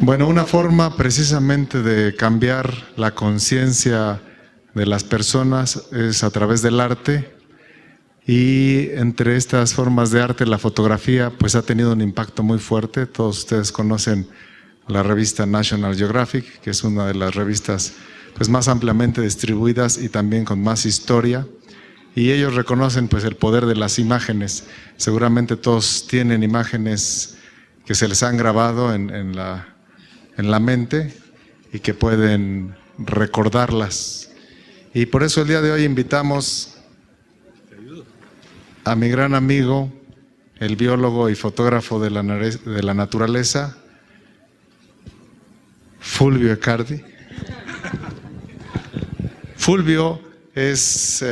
Bueno, una forma precisamente de cambiar la conciencia de las personas es a través del arte, y entre estas formas de arte la fotografía pues ha tenido un impacto muy fuerte. Todos ustedes conocen la revista National Geographic, que es una de las revistas pues más ampliamente distribuidas y también con más historia, y ellos reconocen pues el poder de las imágenes. Seguramente todos tienen imágenes que se les han grabado en la mente y que pueden recordarlas. Y por eso el día de hoy invitamos a mi gran amigo, el biólogo y fotógrafo de la naturaleza, Fulvio Ecardi. Fulvio es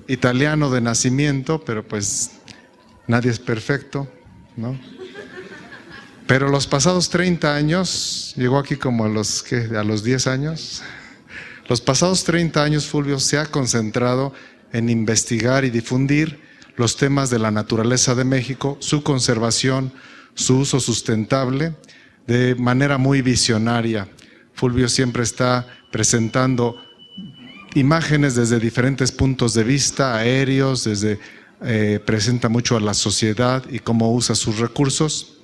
italiano de nacimiento, pero pues nadie es perfecto, ¿no? Pero los pasados 30 años, llegó aquí como a los 10 años, los pasados 30 años Fulvio se ha concentrado en investigar y difundir los temas de la naturaleza de México, su conservación, su uso sustentable, de manera muy visionaria. Fulvio siempre está presentando imágenes desde diferentes puntos de vista, aéreos, presenta mucho a la sociedad y cómo usa sus recursos.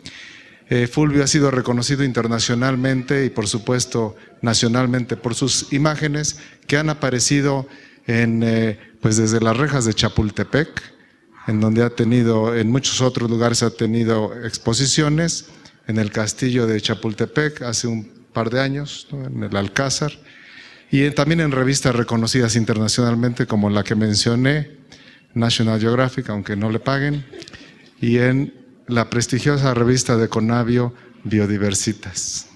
Fulvio ha sido reconocido internacionalmente y por supuesto nacionalmente por sus imágenes que han aparecido pues desde las rejas de Chapultepec, en donde en muchos otros lugares ha tenido exposiciones, en el castillo de Chapultepec hace un par de años, ¿no? En el Alcázar, y también en revistas reconocidas internacionalmente como la que mencioné, National Geographic, aunque no le paguen, y en la prestigiosa revista de Conavio, Biodiversitas.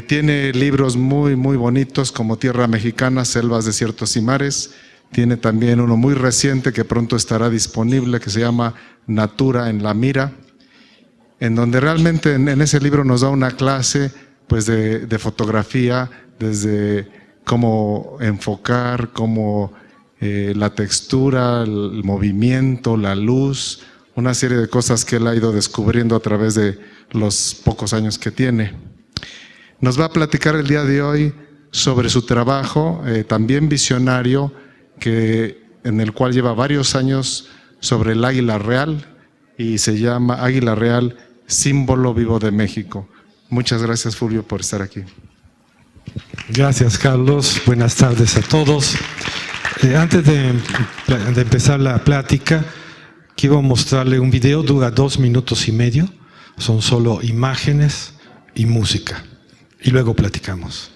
Tiene libros muy bonitos como Tierra Mexicana, Selvas, Desiertos y Mares. Tiene también uno muy reciente que pronto estará disponible, que se llama Natura en la Mira, en donde realmente en ese libro nos da una clase pues de fotografía, desde cómo enfocar, cómo la textura, el movimiento, la luz, una serie de cosas que él ha ido descubriendo a través de los pocos años que tiene. Nos va a platicar el día de hoy sobre su trabajo, también visionario, en el cual lleva varios años, sobre el águila real, y se llama Águila Real, símbolo vivo de México. Muchas gracias, Fulvio, por estar aquí. Gracias, Carlos. Buenas tardes a todos. Antes de empezar la plática, quiero mostrarle un video, dura 2 minutos y medio, son solo imágenes y música, y luego platicamos.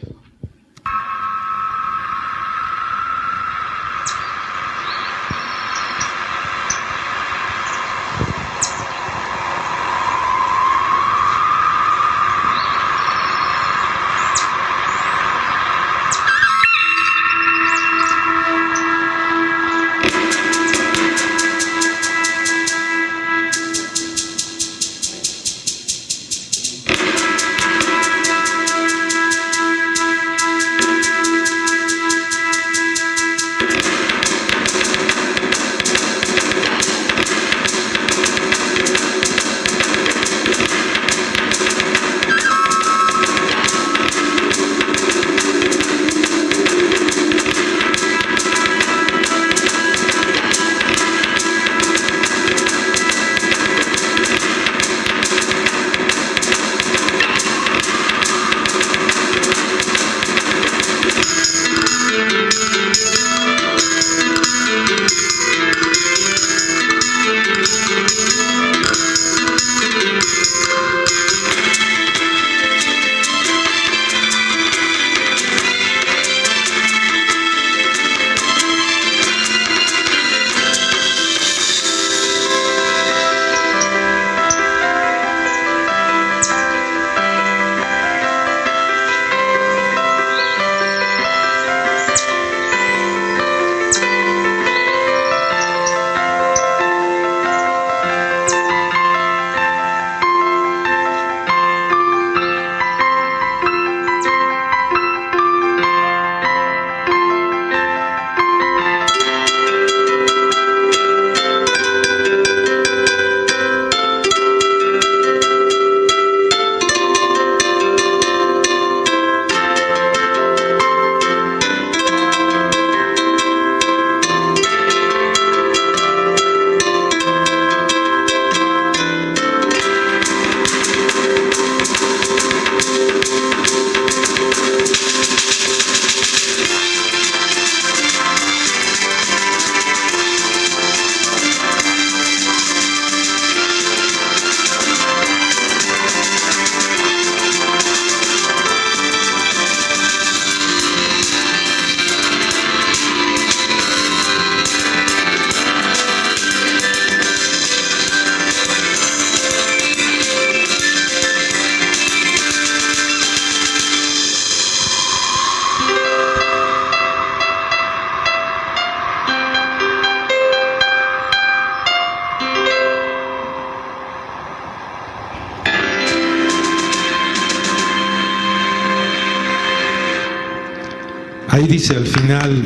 Ahí dice al final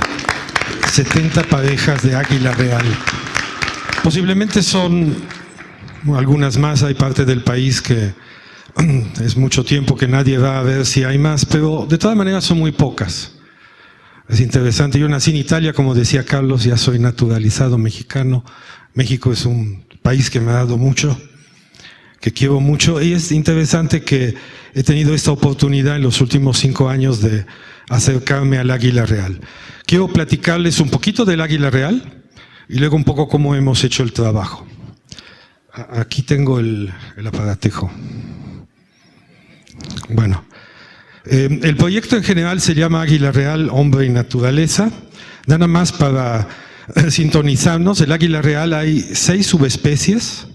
70 parejas de águila real. Posiblemente son algunas más, hay parte del país que es mucho tiempo que nadie va a ver si hay más, pero de todas maneras son muy pocas. Es interesante, yo nací en Italia, como decía Carlos, ya soy naturalizado mexicano. México es un país que me ha dado mucho, que quiero mucho, y es interesante que he tenido esta oportunidad en los últimos 5 años de acercarme al águila real. Quiero platicarles un poquito del águila real y luego un poco cómo hemos hecho el trabajo. Aquí tengo el aparatejo. Bueno, el proyecto en general se llama Águila Real, Hombre y Naturaleza. Nada más para sintonizarnos, el águila real hay 6 subespecies,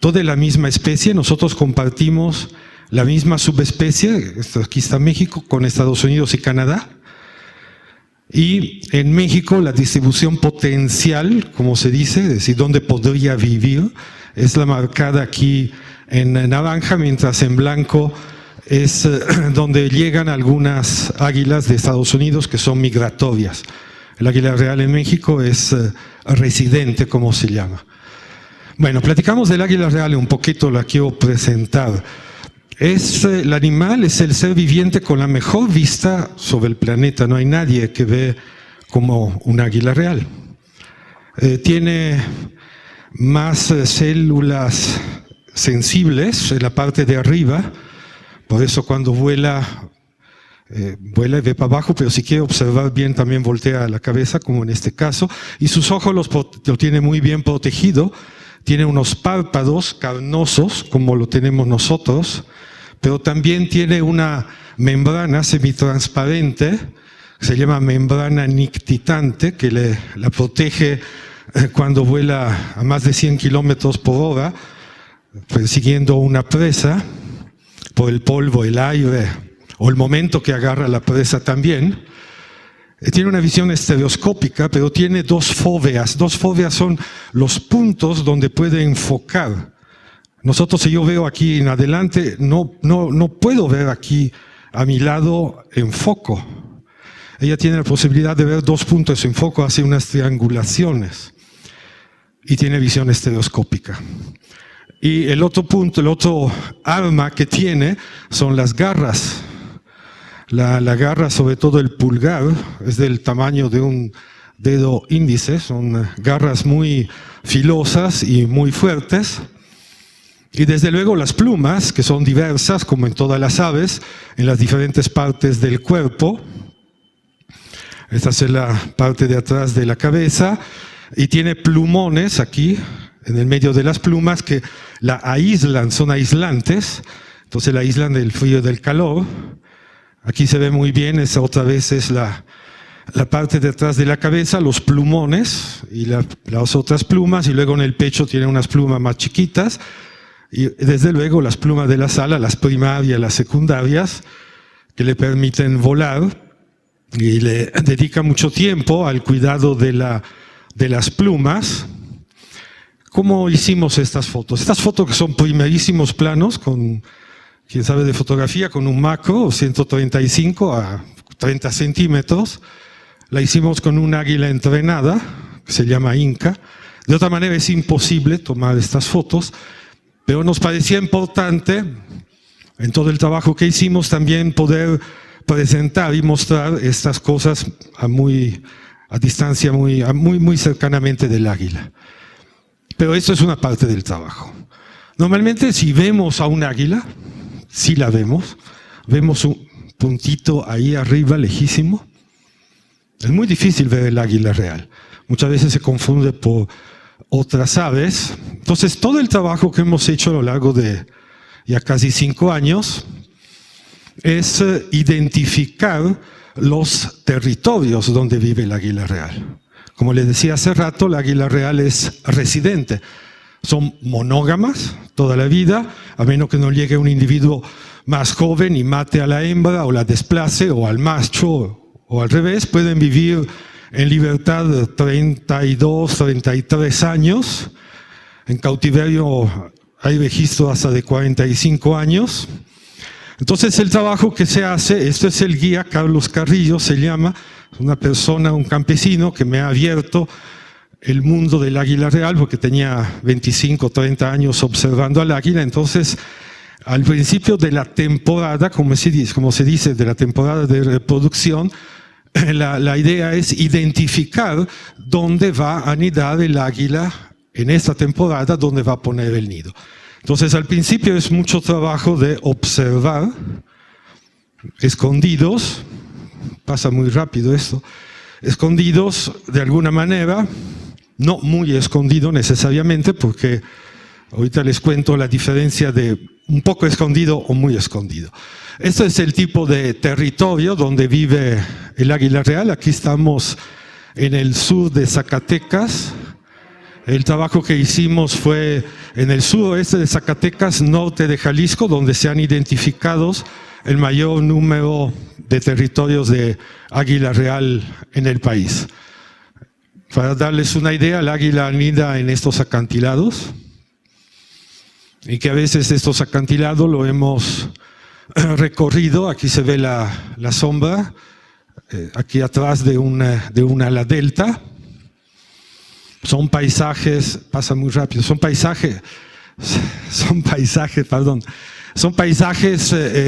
toda la misma especie. Nosotros compartimos la misma subespecie, aquí está México, con Estados Unidos y Canadá. Y en México la distribución potencial, como se dice, es decir, dónde podría vivir, es la marcada aquí en naranja, mientras en blanco es donde llegan algunas águilas de Estados Unidos que son migratorias. El águila real en México es residente, como se llama. Bueno, platicamos del águila real un poquito, la quiero presentar. El animal es el ser viviente con la mejor vista sobre el planeta. No hay nadie que ve como un águila real. Tiene más células sensibles en la parte de arriba, por eso cuando vuela y ve para abajo, pero si quiere observar bien también voltea la cabeza, como en este caso, y sus ojos lo tiene muy bien protegido. Tiene unos párpados carnosos, como lo tenemos nosotros, pero también tiene una membrana semitransparente, que se llama membrana nictitante, que la protege cuando vuela a más de 100 kilómetros por hora, persiguiendo una presa, por el polvo, el aire, o el momento que agarra la presa también. Tiene una visión estereoscópica, pero tiene 2 fóveas. 2 fóveas son los puntos donde puede enfocar. Nosotros, si yo veo aquí en adelante, no puedo ver aquí a mi lado en foco. Ella tiene la posibilidad de ver 2 puntos en foco, hace unas triangulaciones y tiene visión estereoscópica. Y el otro punto, el otro arma que tiene son las garras. La garra, sobre todo el pulgar, es del tamaño de un dedo índice, son garras muy filosas y muy fuertes. Y desde luego las plumas, que son diversas, como en todas las aves, en las diferentes partes del cuerpo. Esta es la parte de atrás de la cabeza, y tiene plumones aquí, en el medio de las plumas, que la aíslan, son aislantes, entonces la aíslan del frío y del calor. Aquí se ve muy bien, esa otra vez es la parte de atrás de la cabeza, los plumones y las otras plumas, y luego en el pecho tiene unas plumas más chiquitas, y desde luego las plumas de las alas, las primarias, las secundarias, que le permiten volar, y le dedica mucho tiempo al cuidado de las plumas. ¿Cómo hicimos estas fotos? Estas fotos que son primerísimos planos, con quien sabe de fotografía, con un macro 135 a 30 centímetros, la hicimos con un águila entrenada, que se llama Inca. De otra manera es imposible tomar estas fotos, pero nos parecía importante, en todo el trabajo que hicimos, también poder presentar y mostrar estas cosas a distancia muy cercanamente del águila. Pero esto es una parte del trabajo. Normalmente si vemos a un águila, sí la vemos un puntito ahí arriba, lejísimo. Es muy difícil ver el águila real. Muchas veces se confunde por otras aves. Entonces todo el trabajo que hemos hecho a lo largo de ya casi 5 años es identificar los territorios donde vive el águila real. Como les decía hace rato, el águila real es residente. Son monógamas toda la vida, a menos que no llegue un individuo más joven y mate a la hembra o la desplace, o al macho, o al revés. Pueden vivir en libertad 32, 33 años. En cautiverio hay registro hasta de 45 años. Entonces el trabajo que se hace, esto es el guía, Carlos Carrillo se llama, una persona, un campesino que me ha abierto el mundo del águila real, porque tenía 25 o 30 años observando al águila. Entonces, al principio de la temporada, como se dice, de la temporada de reproducción, la idea es identificar dónde va a anidar el águila en esta temporada, dónde va a poner el nido. Entonces, al principio es mucho trabajo de observar, escondidos, pasa muy rápido esto, escondidos de alguna manera, no muy escondido necesariamente, porque ahorita les cuento la diferencia de un poco escondido o muy escondido. Este es el tipo de territorio donde vive el águila real. Aquí estamos en el sur de Zacatecas. El trabajo que hicimos fue en el suroeste de Zacatecas, norte de Jalisco, donde se han identificado el mayor número de territorios de águila real en el país. Para darles una idea, el águila anida en estos acantilados, y que a veces estos acantilados lo hemos recorrido. Aquí se ve la sombra, aquí atrás de una ala delta. Son paisajes, pasa muy rápido, son paisajes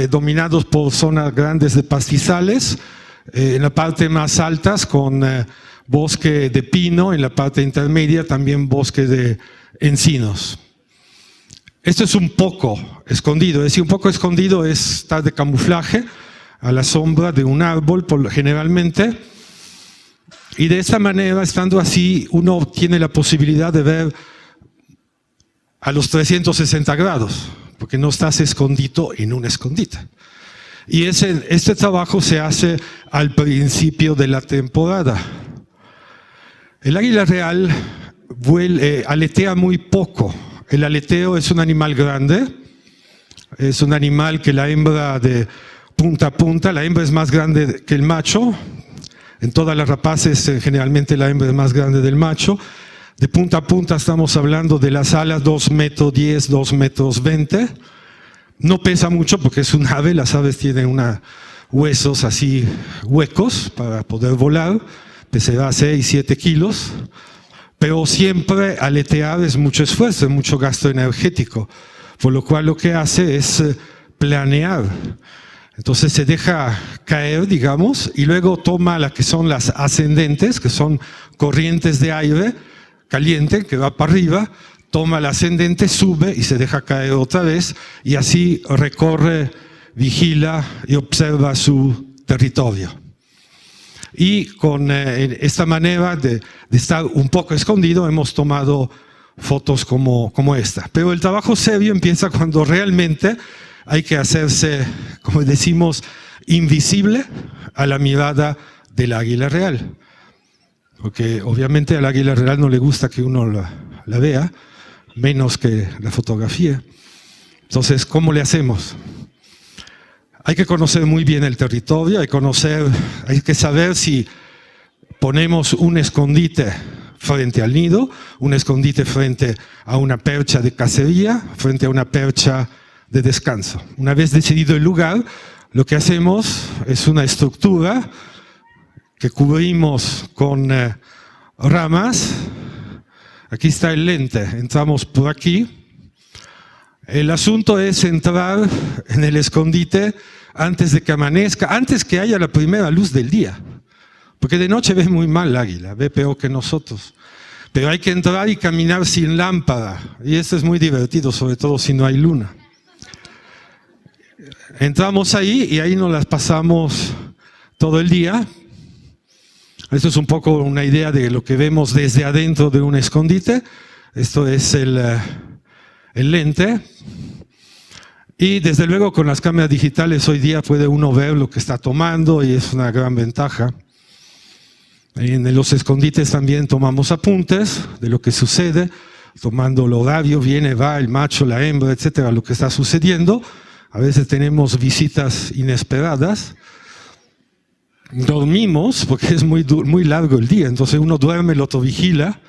dominados por zonas grandes de pastizales, en la parte más altas con bosque de pino, en la parte intermedia también bosque de encinos. Esto es un poco escondido, es decir, un poco escondido es estar de camuflaje a la sombra de un árbol generalmente, y de esta manera, estando así, uno tiene la posibilidad de ver a los 360 grados, porque no estás escondido en un escondite. Y este trabajo se hace al principio de la temporada. El águila real aletea muy poco. El aleteo es un animal grande, es un animal que la hembra de punta a punta, la hembra es más grande que el macho. En todas las rapaces generalmente la hembra es más grande del macho. De punta a punta estamos hablando de las alas 2,10 metros, 2,20 metros. No pesa mucho porque es un ave, las aves tienen huesos así huecos para poder volar, pesará 6, 7 kilos. Pero siempre aletear es mucho esfuerzo, es mucho gasto energético, por lo cual lo que hace es planear. Entonces se deja caer, digamos, y luego toma las que son las ascendentes, que son corrientes de aire caliente que va para arriba, toma la ascendente, sube y se deja caer otra vez, y así recorre, vigila y observa su territorio. Y con esta manera de estar un poco escondido hemos tomado fotos como esta. Pero el trabajo serio empieza cuando realmente hay que hacerse, como decimos, invisible a la mirada del águila real. Porque obviamente al águila real no le gusta que uno la vea, menos que la fotografía. Entonces, ¿cómo le hacemos? Hay que conocer muy bien el territorio, hay que saber si ponemos un escondite frente al nido, un escondite frente a una percha de cacería, frente a una percha de descanso. Una vez decidido el lugar, lo que hacemos es una estructura que cubrimos con ramas. Aquí está el lente, entramos por aquí. El asunto es entrar en el escondite antes de que amanezca, antes que haya la primera luz del día. Porque de noche ve muy mal el águila, ve peor que nosotros. Pero hay que entrar y caminar sin lámpara. Y esto es muy divertido, sobre todo si no hay luna. Entramos ahí y ahí nos las pasamos todo el día. Esto es un poco una idea de lo que vemos desde adentro de un escondite. Esto es el lente. Y desde luego con las cámaras digitales hoy día puede uno ver lo que está tomando y es una gran ventaja. En los escondites también tomamos apuntes de lo que sucede, tomando el horario, viene, va, el macho, la hembra, etcétera, lo que está sucediendo. A veces tenemos visitas inesperadas. Dormimos, porque es muy largo el día, entonces uno duerme, el otro vigila.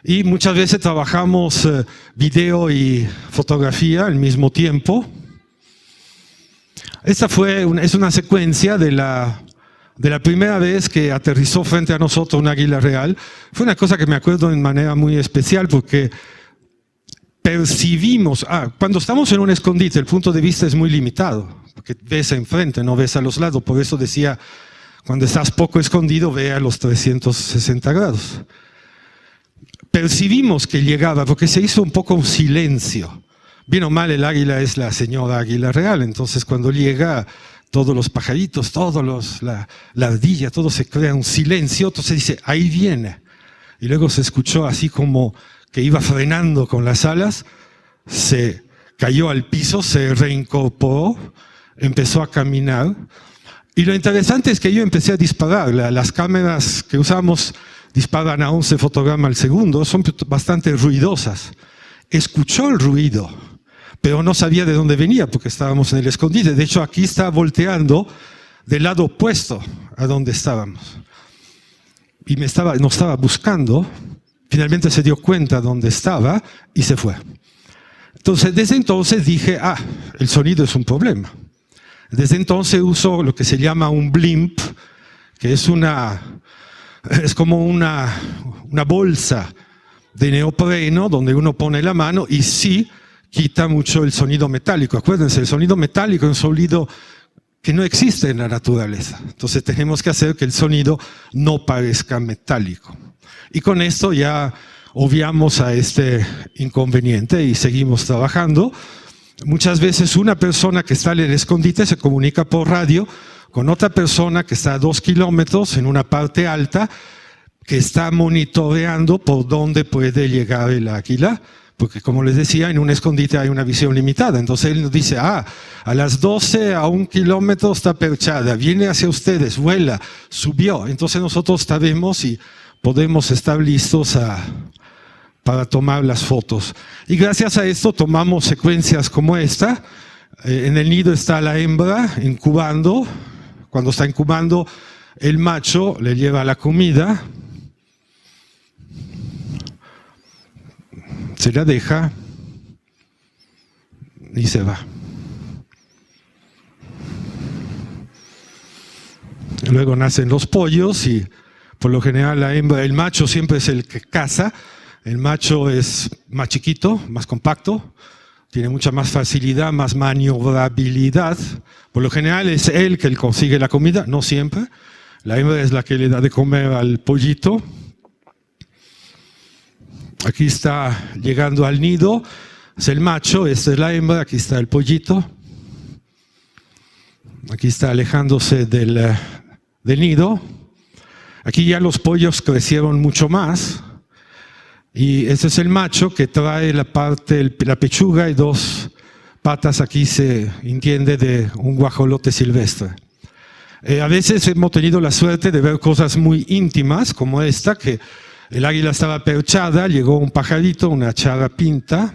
Y muchas veces trabajamos video y fotografía al mismo tiempo. Esta es una secuencia de la de la primera vez que aterrizó frente a nosotros un águila real. Fue una cosa que me acuerdo de manera muy especial porque percibimos, cuando estamos en un escondite el punto de vista es muy limitado, porque ves enfrente, no ves a los lados. Por eso decía, cuando estás poco escondido, ve a los 360 grados. Percibimos que llegaba, porque se hizo un poco un silencio. Bien o mal, el águila es la señora águila real, entonces cuando llega, todos los pajaritos, la ardilla, todo se crea un silencio, entonces dice, ahí viene. Y luego se escuchó así como que iba frenando con las alas, se cayó al piso, se reincorporó, empezó a caminar. Y lo interesante es que yo empecé a disparar. Las cámaras que usamos disparan a 11 fotogramas al segundo, son bastante ruidosas. Escuchó el ruido, pero no sabía de dónde venía porque estábamos en el escondite. De hecho, aquí está volteando del lado opuesto a donde estábamos. Y nos estaba buscando. Finalmente se dio cuenta dónde estaba y se fue. Entonces, desde entonces dije, el sonido es un problema. Desde entonces uso lo que se llama un blimp, que es como una bolsa de neopreno donde uno pone la mano y sí quita mucho el sonido metálico. Acuérdense, el sonido metálico es un sonido que no existe en la naturaleza. Entonces tenemos que hacer que el sonido no parezca metálico. Y con esto ya obviamos a este inconveniente y seguimos trabajando. Muchas veces una persona que está en el escondite se comunica por radio con otra persona que está a 2 kilómetros en una parte alta, que está monitoreando por dónde puede llegar el águila, porque como les decía, en un escondite hay una visión limitada. Entonces él nos dice, a las 12 a 1 kilómetro está perchada, viene hacia ustedes, vuela, subió. Entonces nosotros sabemos y podemos estar listos para tomar las fotos. Y gracias a esto tomamos secuencias como esta. En el nido está la hembra incubando. Cuando está incubando, el macho le lleva la comida, se la deja y se va. Luego nacen los pollos y por lo general la hembra, el macho siempre es el que caza. El macho es más chiquito, más compacto, tiene mucha más facilidad, más maniobrabilidad. Por lo general es él que consigue la comida, no siempre. La hembra es la que le da de comer al pollito. Aquí está llegando al nido, es el macho, esta es la hembra, aquí está el pollito. Aquí está alejándose del nido. Aquí ya los pollos crecieron mucho más. Y ese es el macho que trae la pechuga y 2 patas, aquí se entiende, de un guajolote silvestre. A veces hemos tenido la suerte de ver cosas muy íntimas, como esta, que el águila estaba perchada, llegó un pajarito, una charapinta,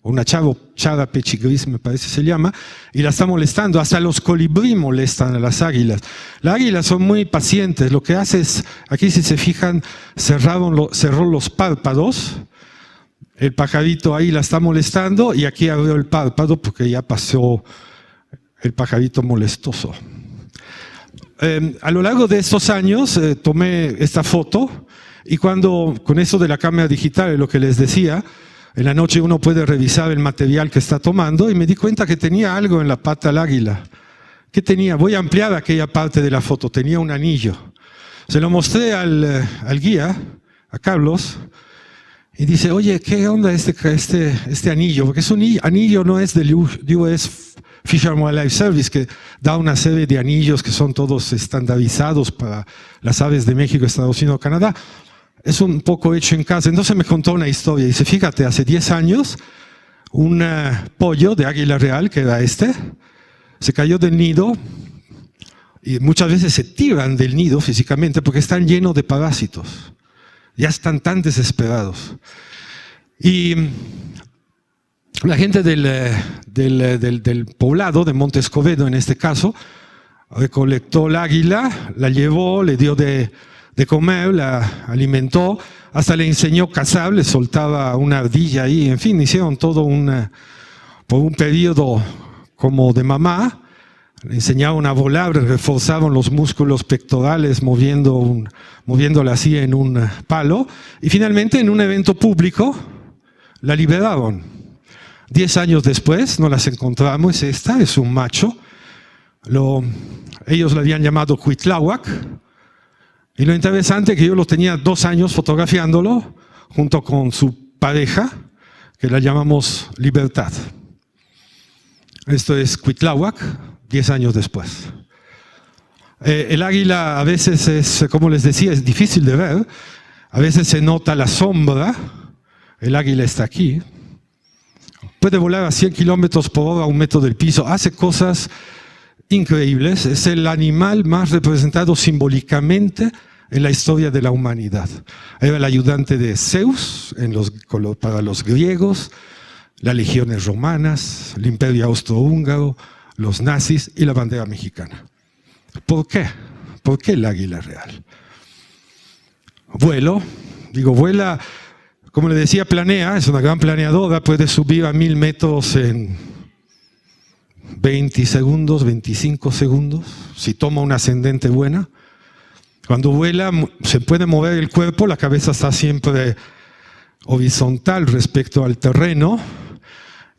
una charape chigris me parece se llama, y la está molestando. Hasta los colibrí molestan a las águilas. Las águilas son muy pacientes. Lo que hace es, aquí si se fijan, cerró los párpados. El pajarito ahí la está molestando y aquí abrió el párpado porque ya pasó el pajarito molestoso. A lo largo de estos años tomé esta foto y con eso de la cámara digital, lo que les decía, en la noche uno puede revisar el material que está tomando y me di cuenta que tenía algo en la pata del águila. ¿Qué tenía? Voy a ampliar aquella parte de la foto. Tenía un anillo. Se lo mostré al guía, a Carlos, y dice, oye, ¿qué onda este anillo? Porque es un anillo, no es del US Fish and Wildlife Service, que da una serie de anillos que son todos estandarizados para las aves de México, Estados Unidos, Canadá. Es un poco hecho en casa. Entonces me contó una historia. Dice, fíjate, hace 10 años, un pollo de águila real, que era se cayó del nido, y muchas veces se tiran del nido físicamente porque están llenos de parásitos. Ya están tan desesperados. Y la gente del poblado, de Monte Escobedo en este caso, recolectó el águila, la llevó, le dio de comer, la alimentó, hasta le enseñó a cazar, le soltaba una ardilla ahí, en fin, hicieron todo por un periodo como de mamá, Le enseñaban a volar, reforzaban los músculos pectorales moviéndola así en un palo. Y finalmente, en un evento público, la liberaron. 10 años después nos las encontramos. Esta es un macho. Ellos lo habían llamado Cuitláhuac. Y lo interesante es que yo lo tenía 2 años fotografiándolo junto con su pareja, que la llamamos Libertad. Esto es Cuitláhuac, 10 años después. El águila a veces es, como les decía, es difícil de ver. A veces se nota la sombra. El águila está aquí. Puede volar a 100 kilómetros por hora a 1 metro del piso. Hace cosas increíbles. Es el animal más representado simbólicamente en la historia de la humanidad. Era el ayudante de Zeus para los griegos, las legiones romanas, el imperio austrohúngaro, los nazis y la bandera mexicana. ¿Por qué? ¿Por qué el águila real? Vuela, como le decía, planea, es una gran planeadora, puede subir a 1000 metros en 20 segundos, 25 segundos, si toma una ascendente buena. Cuando vuela se puede mover el cuerpo, la cabeza está siempre horizontal respecto al terreno.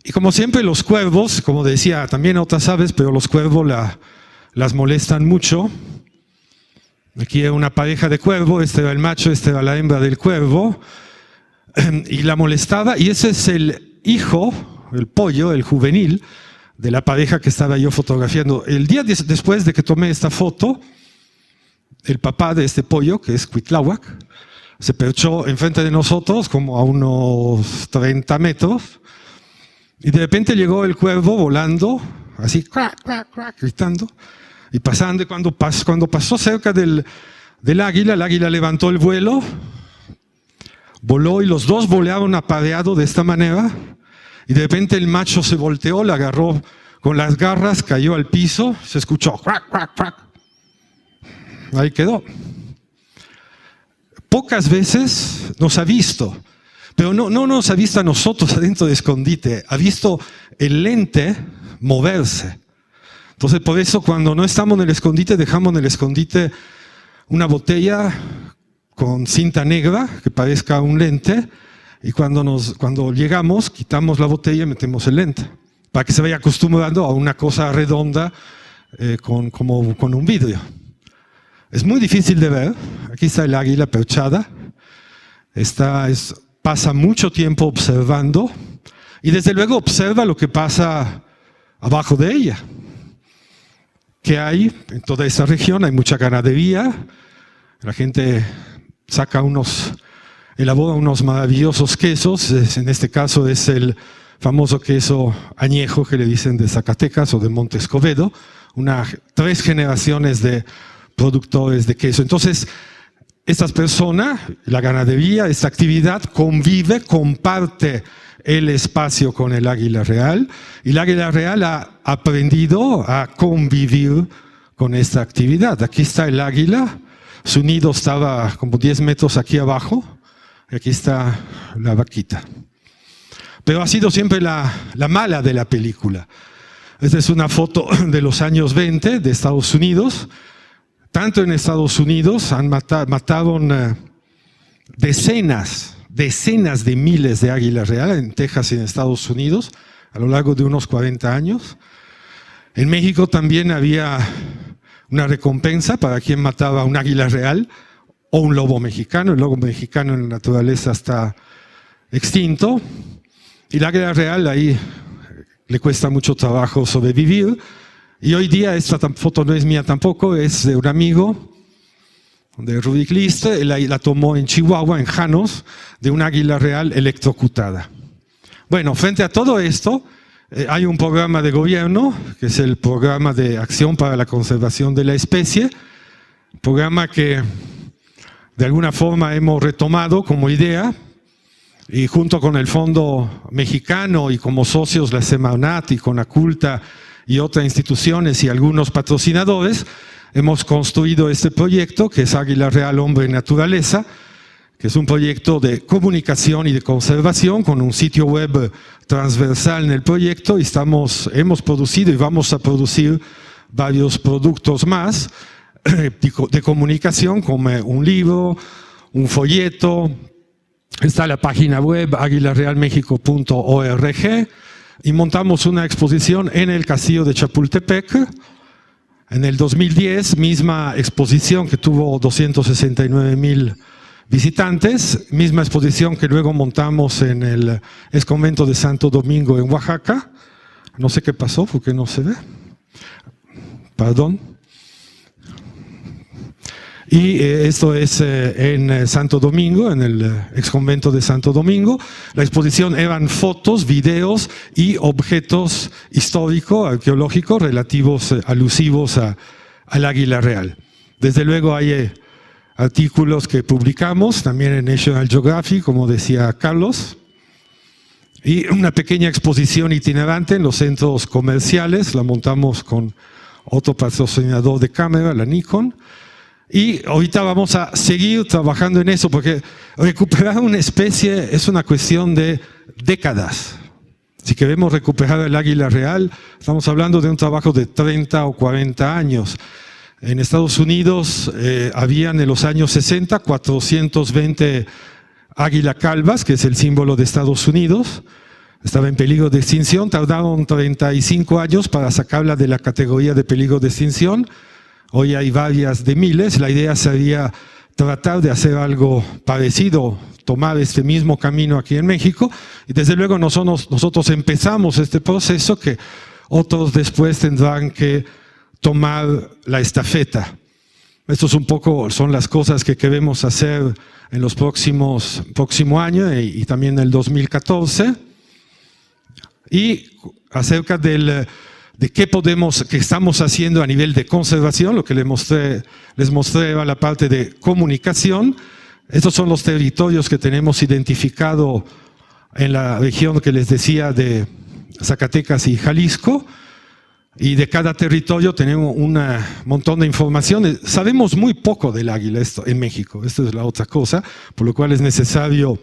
Y como siempre los cuervos, como decía también otras aves, pero los cuervos las molestan mucho. Aquí hay una pareja de cuervo, este era el macho, esta era la hembra del cuervo. Y la molestaba, y ese es el hijo, el pollo, el juvenil, de la pareja que estaba yo fotografiando. El día después de que tomé esta foto, el papá de este pollo, que es Cuitláhuac, se perchó enfrente de nosotros como a unos 30 metros y de repente llegó el cuervo volando, así, crack, crack, crack, gritando y pasando. Y cuando pasó cerca del águila, el águila levantó el vuelo, voló y los dos volaron apareados de esta manera y de repente el macho se volteó, la agarró con las garras, cayó al piso, se escuchó crack, crack, crack. Ahí quedó. Pocas veces nos ha visto, pero no nos ha visto a nosotros adentro de escondite, ha visto el lente moverse. Entonces por eso cuando no estamos en el escondite, dejamos en el escondite una botella con cinta negra que parezca un lente y cuando llegamos quitamos la botella y metemos el lente para que se vaya acostumbrando a una cosa redonda como con un vidrio. Es muy difícil de ver. Aquí está el águila perchada. Pasa mucho tiempo observando y desde luego observa lo que pasa abajo de ella. ¿Qué hay en toda esa región? Hay mucha ganadería. La gente elabora unos maravillosos quesos. En este caso es el famoso queso añejo que le dicen de Zacatecas o de Monte Escobedo. 3 generaciones de productores de queso. Entonces, estas personas, la ganadería, esta actividad comparte el espacio con el águila real y el águila real ha aprendido a convivir con esta actividad. Aquí está el águila, su nido estaba como 10 metros aquí abajo y aquí está la vaquita. Pero ha sido siempre la mala de la película. Esta es una foto de los años 20 de Estados Unidos. Tanto en Estados Unidos mataron decenas de miles de águilas reales en Texas y en Estados Unidos a lo largo de unos 40 años. En México también había una recompensa para quien mataba un águila real o un lobo mexicano. El lobo mexicano en la naturaleza está extinto y el águila real ahí le cuesta mucho trabajo sobrevivir. Y hoy día esta foto no es mía tampoco, es de un amigo, de Rubik List. Él la tomó en Chihuahua, en Janos, de un águila real electrocutada. Bueno, frente a todo esto, hay un programa de gobierno, que es el Programa de Acción para la Conservación de la Especie, programa que de alguna forma hemos retomado como idea, y junto con el Fondo Mexicano y como socios la Semarnat y Conaculta y otras instituciones y algunos patrocinadores, hemos construido este proyecto que es Águila Real Hombre y Naturaleza, que es un proyecto de comunicación y de conservación con un sitio web transversal en el proyecto y hemos producido y vamos a producir varios productos más de comunicación, como un libro, un folleto. Está la página web aguilarealmexico.org y montamos una exposición en el Castillo de Chapultepec. En el 2010, misma exposición que tuvo 269,000 visitantes, misma exposición que luego montamos en el exconvento de Santo Domingo en Oaxaca. No sé qué pasó, porque no se ve. Perdón. Y esto es en Santo Domingo, en el exconvento de Santo Domingo. La exposición eran fotos, videos y objetos históricos, arqueológicos, relativos, alusivos al Águila Real. Desde luego hay artículos que publicamos también en National Geographic, como decía Carlos, y una pequeña exposición itinerante en los centros comerciales. La montamos con otro patrocinador de cámara, la Nikon. Y ahorita vamos a seguir trabajando en eso, porque recuperar una especie es una cuestión de décadas. Si queremos recuperar el águila real, estamos hablando de un trabajo de 30 o 40 años. En Estados Unidos habían en los años 60 420 águila calvas, que es el símbolo de Estados Unidos. Estaba en peligro de extinción, tardaron 35 años para sacarla de la categoría de peligro de extinción. Hoy hay varias de miles. La idea sería tratar de hacer algo parecido, tomar este mismo camino aquí en México. Y desde luego nosotros empezamos este proceso que otros después tendrán que tomar la estafeta. Esto es un poco, son las cosas que queremos hacer en los próximo año y también en el 2014. Y acerca de qué estamos haciendo a nivel de conservación, lo que les mostré era la parte de comunicación. Estos son los territorios que tenemos identificado en la región que les decía de Zacatecas y Jalisco. Y de cada territorio tenemos un montón de información. Sabemos muy poco del águila en México, esta es la otra cosa, por lo cual es necesario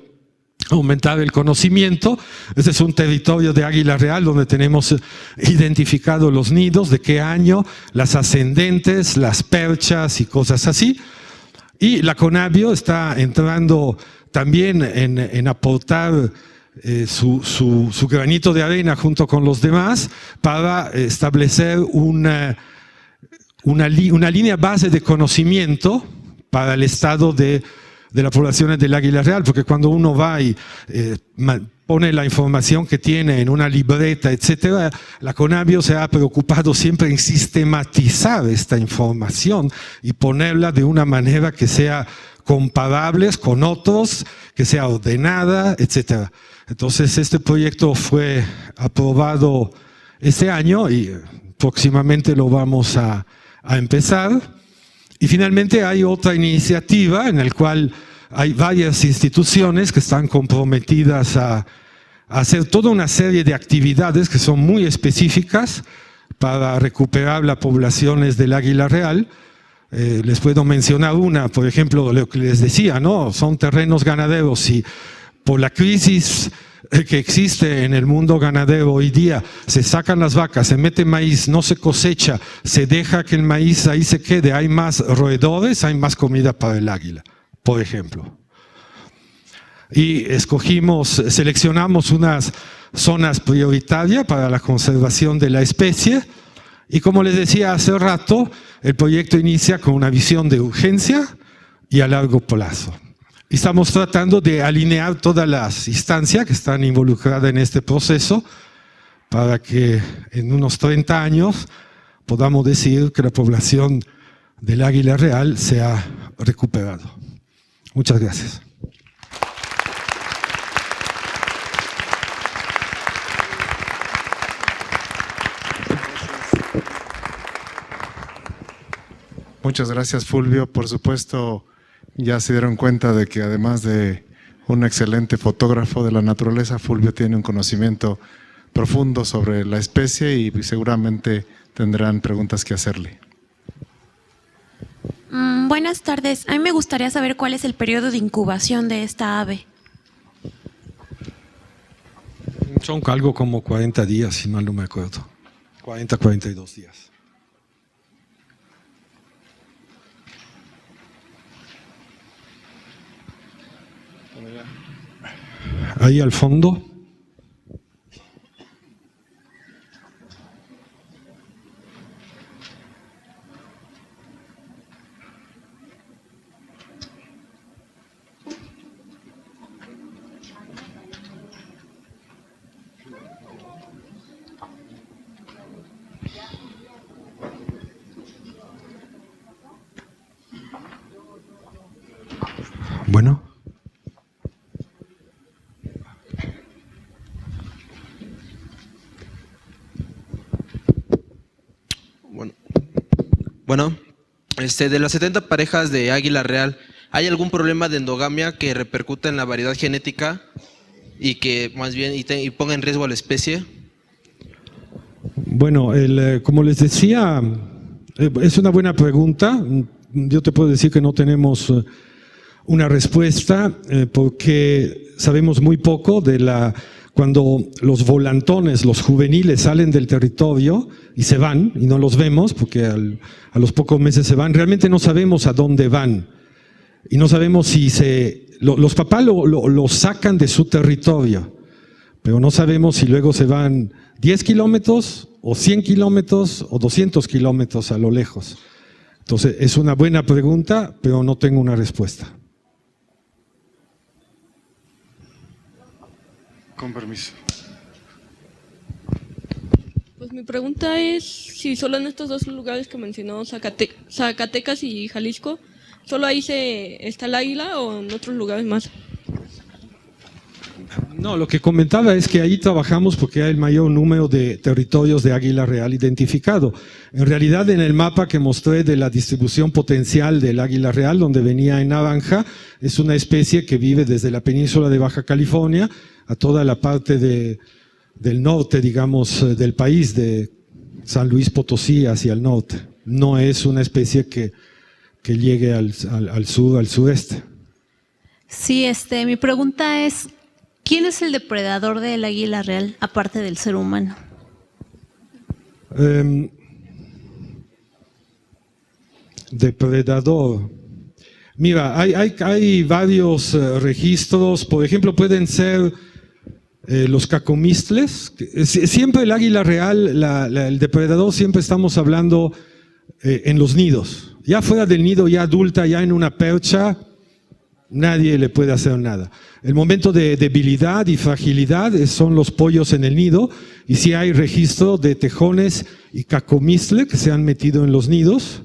aumentar el conocimiento. Este es un territorio de águila real donde tenemos identificado los nidos, de qué año, las ascendentes, las perchas y cosas así. Y la Conavio está entrando también en aportar su granito de arena junto con los demás para establecer una línea base de conocimiento para el estado de las poblaciones del águila real, porque cuando uno va y pone la información que tiene en una libreta, etcétera, la Conavio se ha preocupado siempre en sistematizar esta información y ponerla de una manera que sea comparables con otros, que sea ordenada, etcétera. Entonces este proyecto fue aprobado este año y próximamente lo vamos a empezar. Y finalmente hay otra iniciativa en la cual hay varias instituciones que están comprometidas a hacer toda una serie de actividades que son muy específicas para recuperar las poblaciones del águila real. Les puedo mencionar una, por ejemplo, lo que les decía, ¿no? Son terrenos ganaderos y por la crisis que existe en el mundo ganadero hoy día, se sacan las vacas, se mete maíz, no se cosecha, se deja que el maíz ahí se quede, hay más roedores, hay más comida para el águila, por ejemplo. Y seleccionamos unas zonas prioritarias para la conservación de la especie. Y como les decía hace rato, el proyecto inicia con una visión de urgencia y a largo plazo. Y estamos tratando de alinear todas las instancias que están involucradas en este proceso para que en unos 30 años podamos decir que la población del águila real se ha recuperado. Muchas gracias. Muchas gracias, Fulvio. Por supuesto, ya se dieron cuenta de que además de un excelente fotógrafo de la naturaleza, Fulvio tiene un conocimiento profundo sobre la especie y seguramente tendrán preguntas que hacerle. Buenas tardes. A mí me gustaría saber cuál es el periodo de incubación de esta ave. Son algo como 40 días, si mal no me acuerdo. 40, 42 días. Ahí al fondo. Bueno. Bueno, de las 70 parejas de águila real, ¿hay algún problema de endogamia que repercuta en la variedad genética y que más bien y ponga en riesgo a la especie? Bueno, como les decía, es una buena pregunta. Yo te puedo decir que no tenemos una respuesta porque sabemos muy poco de cuando los volantones, los juveniles salen del territorio y se van y no los vemos porque a los pocos meses se van, realmente no sabemos a dónde van y no sabemos si los papás lo sacan de su territorio, pero no sabemos si luego se van 10 kilómetros o 100 kilómetros o 200 kilómetros a lo lejos. Entonces es una buena pregunta, pero no tengo una respuesta. Con permiso. Pues mi pregunta es si solo en estos dos lugares que mencionó, Zacatecas y Jalisco, ¿solo ahí está el águila o en otros lugares más? No, lo que comentaba es que ahí trabajamos porque hay el mayor número de territorios de águila real identificado. En realidad, en el mapa que mostré de la distribución potencial del águila real, donde venía en naranja, es una especie que vive desde la península de Baja California a toda la parte del norte, digamos, del país, de San Luis Potosí hacia el norte. No es una especie que llegue al sur, al sureste. Sí, mi pregunta es, ¿quién es el depredador del águila real, aparte del ser humano? Depredador. Mira, hay varios registros, por ejemplo, pueden ser los cacomistles. Siempre el águila real, el depredador, siempre estamos hablando en los nidos. Ya fuera del nido, ya adulta, ya en una percha, nadie le puede hacer nada. El momento de debilidad y fragilidad son los pollos en el nido, y sí hay registro de tejones y cacomistle que se han metido en los nidos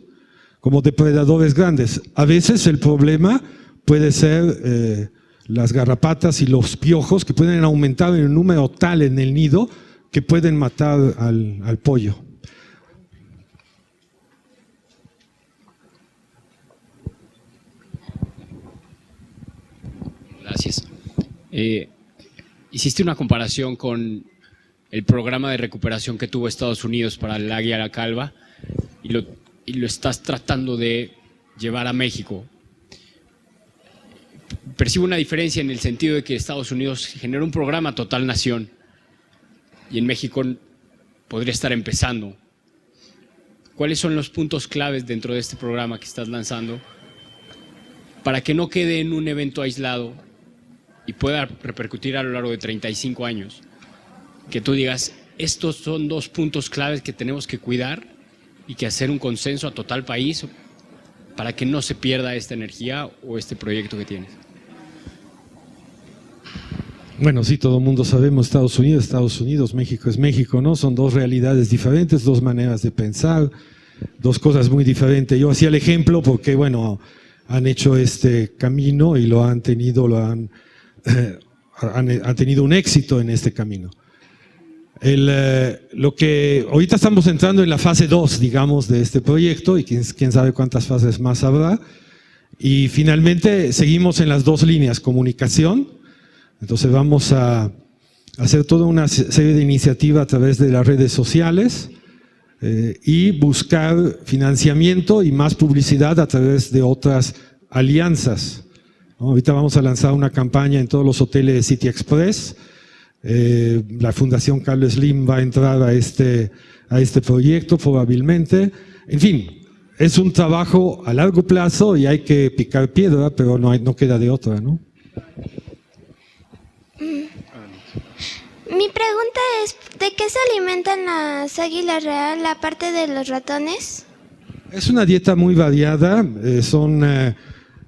como depredadores grandes. A veces el problema puede ser las garrapatas y los piojos, que pueden aumentar en un número tal en el nido que pueden matar al pollo. Gracias. Hiciste una comparación con el programa de recuperación que tuvo Estados Unidos para el águila calva y lo estás tratando de llevar a México. Percibo una diferencia en el sentido de que Estados Unidos generó un programa total nación y en México podría estar empezando. ¿Cuáles son los puntos claves dentro de este programa que estás lanzando para que no quede en un evento aislado y pueda repercutir a lo largo de 35 años? Que tú digas, estos son dos puntos claves que tenemos que cuidar y que hacer un consenso a total país para que no se pierda esta energía o este proyecto que tienes. Bueno, sí, todo el mundo sabemos Estados Unidos, México es México, ¿no? Son dos realidades diferentes, dos maneras de pensar, dos cosas muy diferentes. Yo hacía el ejemplo porque, bueno, han hecho este camino y han tenido un éxito en este camino. Lo que ahorita estamos entrando en la fase 2, digamos, de este proyecto, y quién sabe cuántas fases más habrá, y finalmente seguimos en las dos líneas, comunicación. Entonces vamos a hacer toda una serie de iniciativas a través de las redes sociales y buscar financiamiento y más publicidad a través de otras alianzas, ¿no? Ahorita vamos a lanzar una campaña en todos los hoteles de City Express. La Fundación Carlos Slim va a entrar a este proyecto probablemente. En fin, es un trabajo a largo plazo y hay que picar piedra, pero no queda de otra, ¿no? Mi pregunta es, ¿de qué se alimentan las águilas real aparte de los ratones? Es una dieta muy variada, son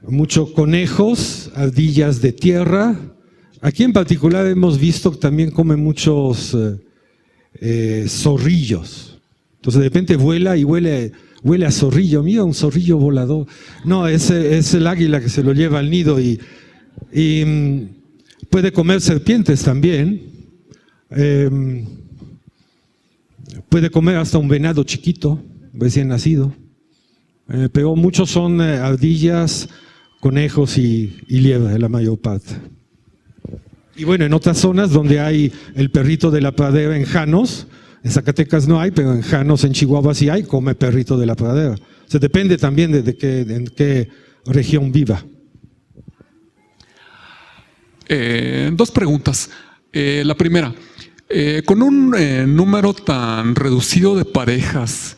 muchos conejos, ardillas de tierra. Aquí en particular hemos visto que también comen muchos zorrillos. Entonces de repente vuela y huele a zorrillo. Mira, un zorrillo volador. No, es el águila que se lo lleva al nido y puede comer serpientes también. Puede comer hasta un venado chiquito, recién nacido. Pero muchos son ardillas, conejos y liebre, la mayor parte. Y bueno, en otras zonas donde hay el perrito de la pradera en Janos, en Zacatecas no hay, pero en Janos, en Chihuahua sí hay, come perrito de la pradera. O sea, depende también en qué región viva. Dos preguntas. La primera, con un número tan reducido de parejas,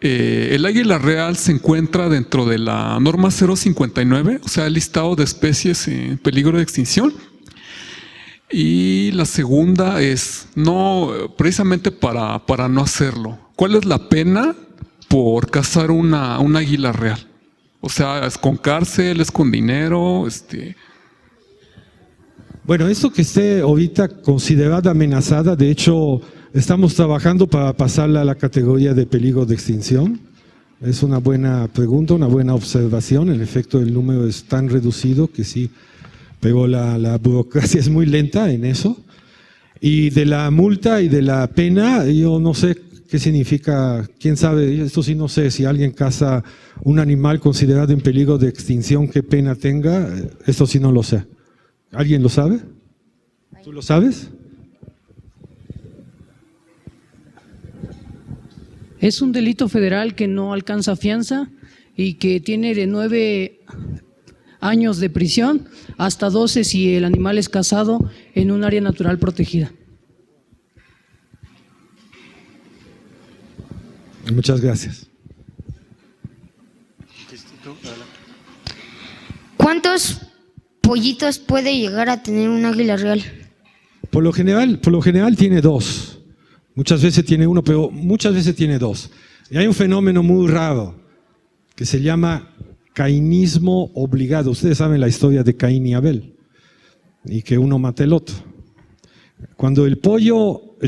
el águila real se encuentra dentro de la norma 059, o sea, el listado de especies en peligro de extinción. Y la segunda es, no, precisamente para no hacerlo, ¿cuál es la pena por cazar un águila real? O sea, ¿es con cárcel, es con dinero? Bueno, esto que esté ahorita considerada amenazada, de hecho, estamos trabajando para pasarla a la categoría de peligro de extinción. Es una buena pregunta, una buena observación. En efecto, el número es tan reducido que sí, pero la burocracia es muy lenta en eso. Y de la multa y de la pena, yo no sé qué significa, quién sabe, esto sí no sé, si alguien caza un animal considerado en peligro de extinción, qué pena tenga, esto sí no lo sé. ¿Alguien lo sabe? ¿Tú lo sabes? Es un delito federal que no alcanza fianza y que tiene de 9 años de prisión hasta 12 si el animal es cazado en un área natural protegida. Muchas gracias. ¿Cuántos pollitos puede llegar a tener un águila real? Por lo general tiene 2. Muchas veces tiene 1, pero muchas veces tiene 2. Y hay un fenómeno muy raro que se llama cainismo obligado. Ustedes saben la historia de Caín y Abel, y que uno mata el otro. Cuando el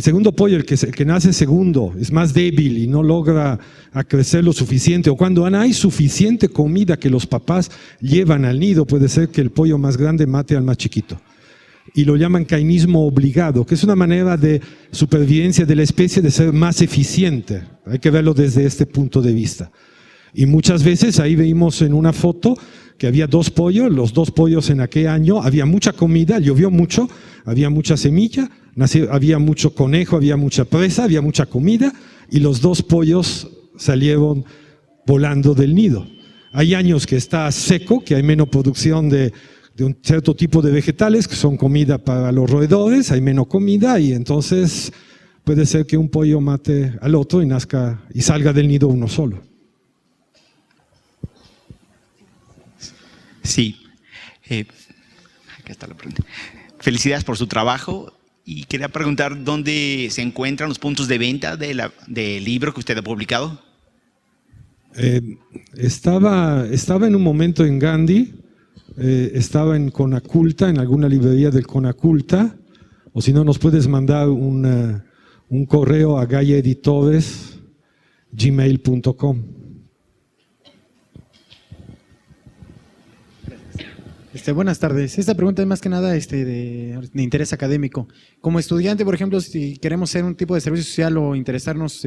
segundo pollo, el que nace segundo, es más débil y no logra crecer lo suficiente, o cuando no hay suficiente comida que los papás llevan al nido, puede ser que el pollo más grande mate al más chiquito. Y lo llaman cainismo obligado, que es una manera de supervivencia de la especie de ser más eficiente. Hay que verlo desde este punto de vista. Y muchas veces ahí vimos en una foto que había 2 pollos, los 2 pollos en aquel año, había mucha comida, llovió mucho, había mucha semilla, había mucho conejo, había mucha presa, había mucha comida, y los 2 pollos salieron volando del nido. Hay años que está seco, que hay menos producción de un cierto tipo de vegetales que son comida para los roedores, hay menos comida y entonces puede ser que un pollo mate al otro y nazca y salga del nido uno solo. Sí, acá está la pregunta. Felicidades por su trabajo y quería preguntar dónde se encuentran los puntos de venta del libro que usted ha publicado. Estaba en un momento en Gandhi. Estaba en Conaculta, en alguna librería del Conaculta, o si no nos puedes mandar un correo a gallaeditores@gmail.com. Buenas tardes. Esta pregunta es más que nada de interés académico. Como estudiante, por ejemplo, si queremos hacer un tipo de servicio social o interesarnos,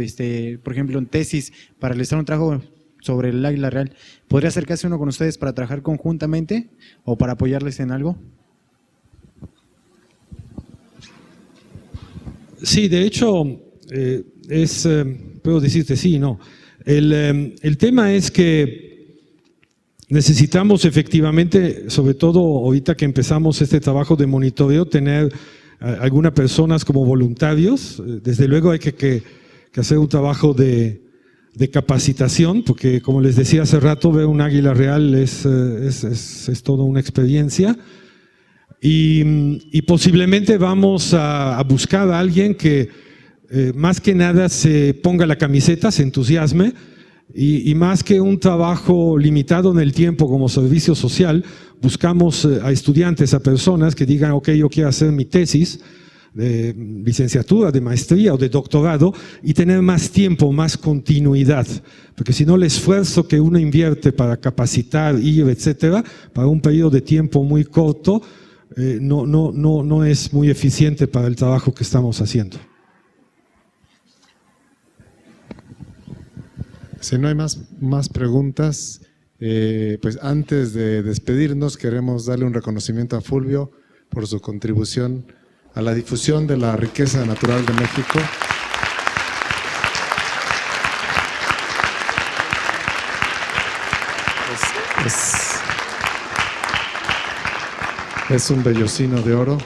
por ejemplo, en tesis para realizar un trabajo sobre el águila real, ¿podría acercarse uno con ustedes para trabajar conjuntamente o para apoyarles en algo? Sí, de hecho, puedo decirte sí y no. El tema es que necesitamos efectivamente, sobre todo ahorita que empezamos este trabajo de monitoreo, tener algunas personas como voluntarios. Desde luego hay que hacer un trabajo de capacitación, porque como les decía hace rato, ver un águila real es toda una experiencia. y posiblemente vamos a buscar a alguien que más que nada se ponga la camiseta, se entusiasme, y más que un trabajo limitado en el tiempo como servicio social, buscamos a estudiantes, a personas que digan, ok, yo quiero hacer mi tesis de licenciatura, de maestría o de doctorado y tener más tiempo, más continuidad, porque si no el esfuerzo que uno invierte para capacitar, ir, etcétera, para un periodo de tiempo muy corto, no es muy eficiente para el trabajo que estamos haciendo. Si no hay más preguntas, pues antes de despedirnos queremos darle un reconocimiento a Fulvio por su contribución a la difusión de la riqueza natural de México. Es un vellocino de oro.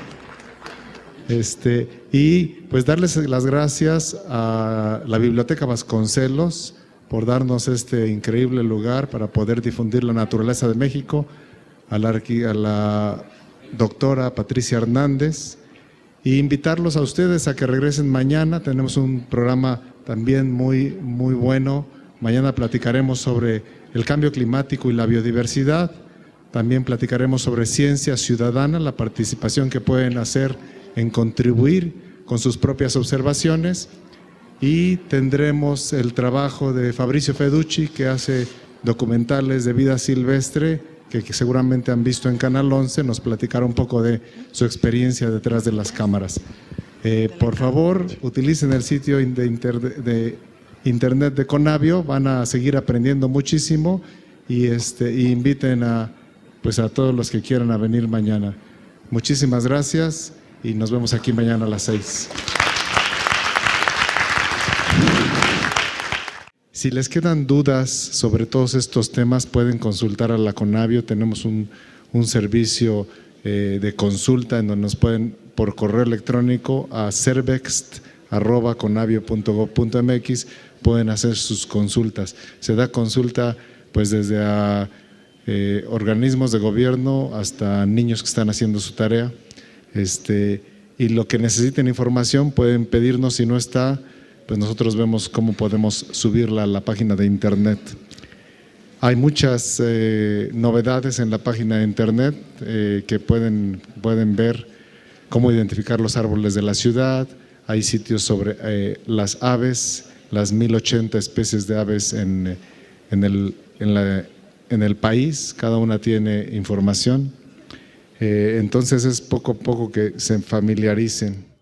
Y pues darles las gracias a la Biblioteca Vasconcelos por darnos este increíble lugar para poder difundir la naturaleza de México, a la doctora Patricia Hernández, y invitarlos a ustedes a que regresen mañana. Tenemos un programa también muy bueno. Mañana platicaremos sobre el cambio climático y la biodiversidad. También platicaremos sobre ciencia ciudadana, la participación que pueden hacer en contribuir con sus propias observaciones. Y tendremos el trabajo de Fabricio Feducci, que hace documentales de vida silvestre, que seguramente han visto en Canal 11, nos platicará un poco de su experiencia detrás de las cámaras. Por favor, utilicen el sitio de internet de Conavio, van a seguir aprendiendo muchísimo y inviten a todos los que quieran a venir mañana. Muchísimas gracias y nos vemos aquí mañana a las 6. Si les quedan dudas sobre todos estos temas, pueden consultar a la Conavio. Tenemos un servicio de consulta en donde nos pueden, por correo electrónico, a cervext@conavio.gov.mx, pueden hacer sus consultas. Se da consulta pues desde a organismos de gobierno hasta niños que están haciendo su tarea. Y lo que necesiten información pueden pedirnos. Si no está, pues nosotros vemos cómo podemos subirla a la página de internet. Hay muchas novedades en la página de internet que pueden ver cómo identificar los árboles de la ciudad. Hay sitios sobre las aves, las 1080 especies de aves en el país. Cada una tiene información. Entonces es poco a poco que se familiaricen.